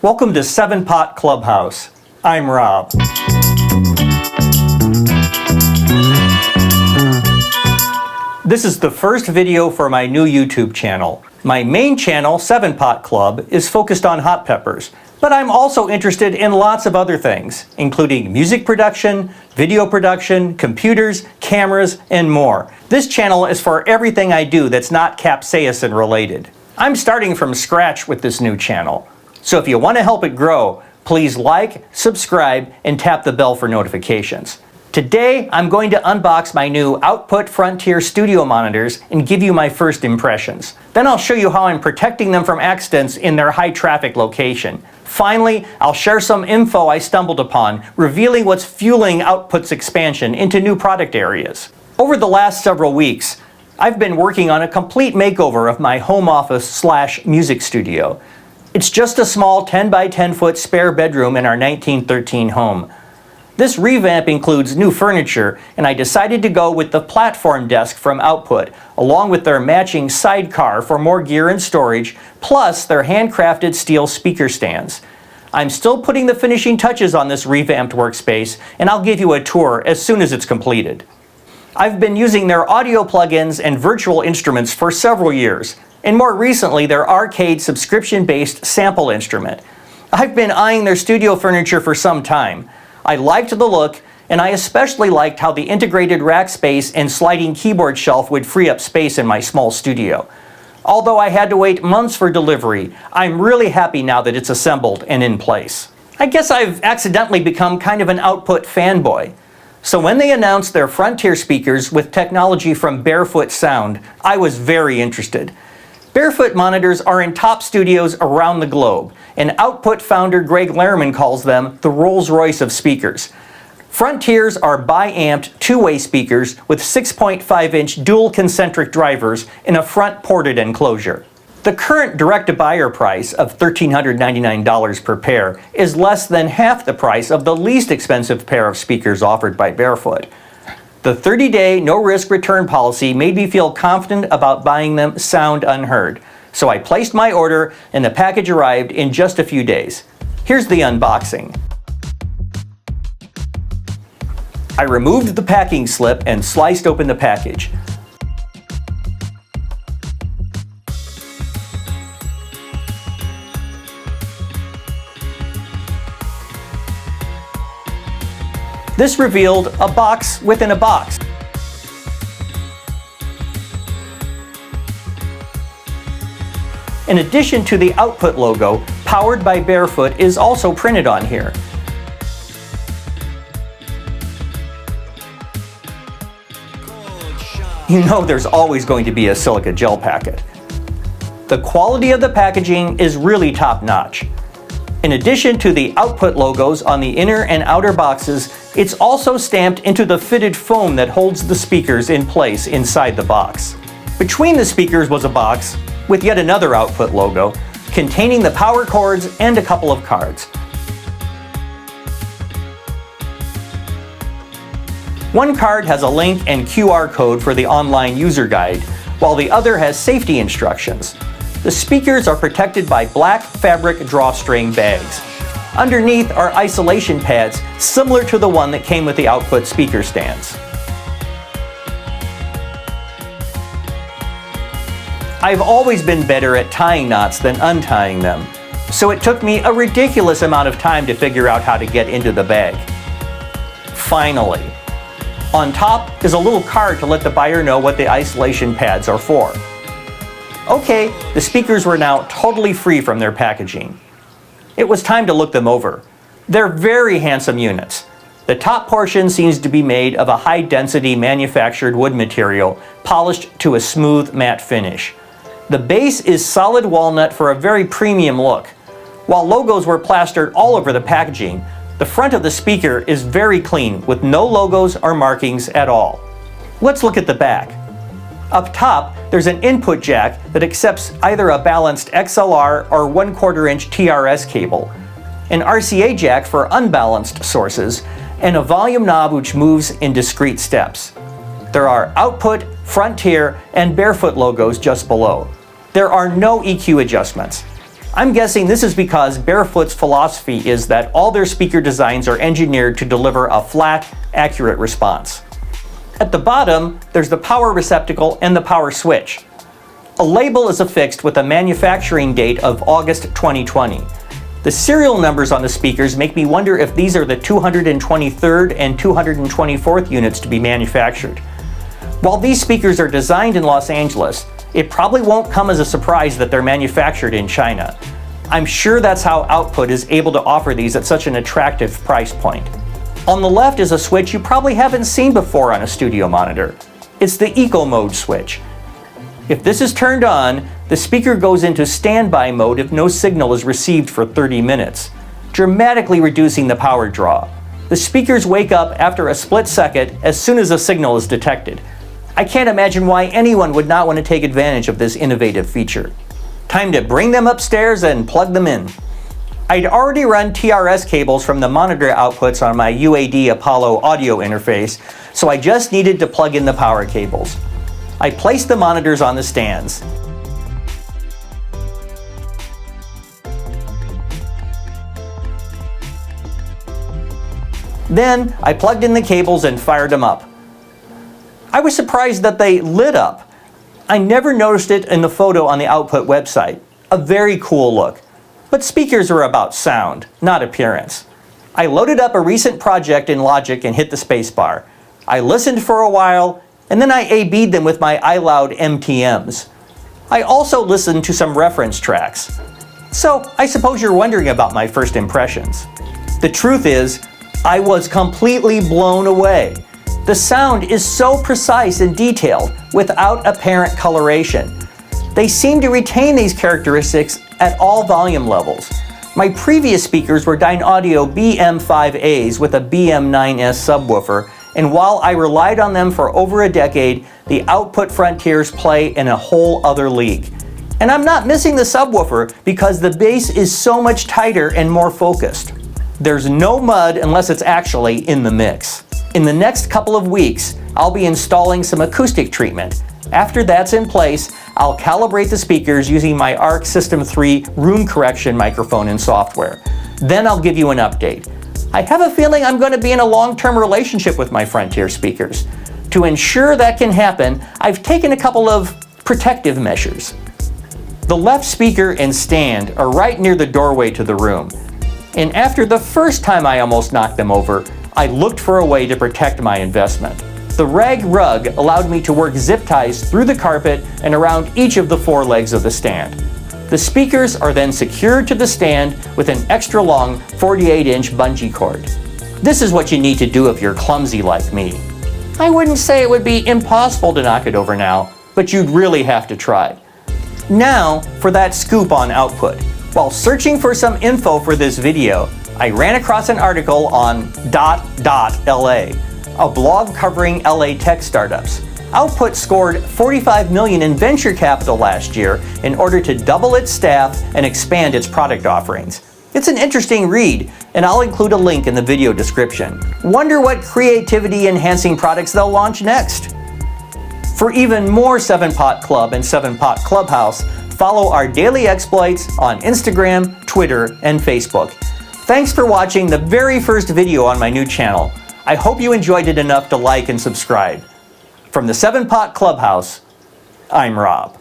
Welcome to 7 Pot Clubhouse. I'm Rob. This is the first video for my new YouTube channel. My main channel, 7 Pot Club, is focused on hot peppers, but I'm also interested in lots of other things, including music production, video production, computers, cameras, and more. This channel is for everything I do that's not capsaicin related. I'm starting from scratch with this new channel. So if you want to help it grow, please like, subscribe, and tap the bell for notifications. Today, I'm going to unbox my new Output Frontier studio monitors and give you my first impressions. Then I'll show you how I'm protecting them from accidents in their high traffic location. Finally, I'll share some info I stumbled upon, revealing what's fueling Output's expansion into new product areas. Over the last several weeks, I've been working on a complete makeover of my home office/music studio. It's just a small 10 by 10 foot spare bedroom in our 1913 home. This revamp includes new furniture, and I decided to go with the platform desk from Output, along with their matching sidecar for more gear and storage, plus their handcrafted steel speaker stands. I'm still putting the finishing touches on this revamped workspace, and I'll give you a tour as soon as it's completed. I've been using their audio plugins and virtual instruments for several years, and more recently their arcade subscription-based sample instrument. I've been eyeing their studio furniture for some time. I liked the look, and I especially liked how the integrated rack space and sliding keyboard shelf would free up space in my small studio. Although I had to wait months for delivery, I'm really happy now that it's assembled and in place. I guess I've accidentally become kind of an Output fanboy. So when they announced their Frontier speakers with technology from Barefoot Sound, I was very interested. Barefoot monitors are in top studios around the globe, and Output founder Greg Lehrman calls them the Rolls-Royce of speakers. Frontiers are bi-amped two-way speakers with 6.5-inch dual concentric drivers in a front ported enclosure. The current direct-to-buyer price of $1,399 per pair is less than half the price of the least expensive pair of speakers offered by Barefoot. The 30-day no-risk return policy made me feel confident about buying them sound unheard. So I placed my order and the package arrived in just a few days. Here's the unboxing. I removed the packing slip and sliced open the package. This revealed a box within a box. In addition to the Output logo, Powered by Barefoot is also printed on here. You know there's always going to be a silica gel packet. The quality of the packaging is really top-notch. In addition to the Output logos on the inner and outer boxes, it's also stamped into the fitted foam that holds the speakers in place inside the box. Between the speakers was a box with yet another Output logo containing the power cords and a couple of cards. One card has a link and QR code for the online user guide, while the other has safety instructions. The speakers are protected by black fabric drawstring bags. Underneath are isolation pads similar to the one that came with the Output speaker stands. I've always been better at tying knots than untying them, so it took me a ridiculous amount of time to figure out how to get into the bag. Finally. On top is a little card to let the buyer know what the isolation pads are for. Okay, the speakers were now totally free from their packaging. It was time to look them over. They're very handsome units. The top portion seems to be made of a high-density manufactured wood material, polished to a smooth matte finish. The base is solid walnut for a very premium look. While logos were plastered all over the packaging, the front of the speaker is very clean with no logos or markings at all. Let's look at the back. Up top, there's an input jack that accepts either a balanced XLR or 1/4 inch TRS cable, an RCA jack for unbalanced sources, and a volume knob which moves in discrete steps. There are Output, Frontier, and Barefoot logos just below. There are no EQ adjustments. I'm guessing this is because Barefoot's philosophy is that all their speaker designs are engineered to deliver a flat, accurate response. At the bottom, there's the power receptacle and the power switch. A label is affixed with a manufacturing date of August 2020. The serial numbers on the speakers make me wonder if these are the 223rd and 224th units to be manufactured. While these speakers are designed in Los Angeles, it probably won't come as a surprise that they're manufactured in China. I'm sure that's how Output is able to offer these at such an attractive price point. On the left is a switch you probably haven't seen before on a studio monitor. It's the Eco Mode switch. If this is turned on, the speaker goes into standby mode if no signal is received for 30 minutes, dramatically reducing the power draw. The speakers wake up after a split second as soon as a signal is detected. I can't imagine why anyone would not want to take advantage of this innovative feature. Time to bring them upstairs and plug them in. I'd already run TRS cables from the monitor outputs on my UAD Apollo audio interface, so I just needed to plug in the power cables. I placed the monitors on the stands. Then I plugged in the cables and fired them up. I was surprised that they lit up. I never noticed it in the photo on the Output website. A very cool look. But speakers are about sound, not appearance. I loaded up a recent project in Logic and hit the spacebar. I listened for a while, and then I A/B'd them with my iLoud MTMs. I also listened to some reference tracks. So I suppose you're wondering about my first impressions. The truth is, I was completely blown away. The sound is so precise and detailed without apparent coloration. They seem to retain these characteristics at all volume levels. My previous speakers were Dynaudio BM5As with a BM9S subwoofer, and while I relied on them for over a decade, the Output Frontiers play in a whole other league. And I'm not missing the subwoofer because the bass is so much tighter and more focused. There's no mud unless it's actually in the mix. In the next couple of weeks, I'll be installing some acoustic treatment. After that's in place, I'll calibrate the speakers using my ARC System 3 room correction microphone and software. Then I'll give you an update. I have a feeling I'm going to be in a long-term relationship with my Frontier speakers. To ensure that can happen, I've taken a couple of protective measures. The left speaker and stand are right near the doorway to the room. And after the first time I almost knocked them over, I looked for a way to protect my investment. The rag rug allowed me to work zip ties through the carpet and around each of the four legs of the stand. The speakers are then secured to the stand with an extra long 48-inch bungee cord. This is what you need to do if you're clumsy like me. I wouldn't say it would be impossible to knock it over now, but you'd really have to try. Now for that scoop on Output. While searching for some info for this video, I ran across an article on .LA, a blog covering LA tech startups. Output scored $45 million in venture capital last year in order to double its staff and expand its product offerings. It's an interesting read, and I'll include a link in the video description. Wonder what creativity-enhancing products they'll launch next. For even more 7-Pot Club and 7-Pot Clubhouse, follow our daily exploits on Instagram, Twitter, and Facebook. Thanks for watching the very first video on my new channel. I hope you enjoyed it enough to like and subscribe. From the 7-Pot Clubhouse, I'm Rob.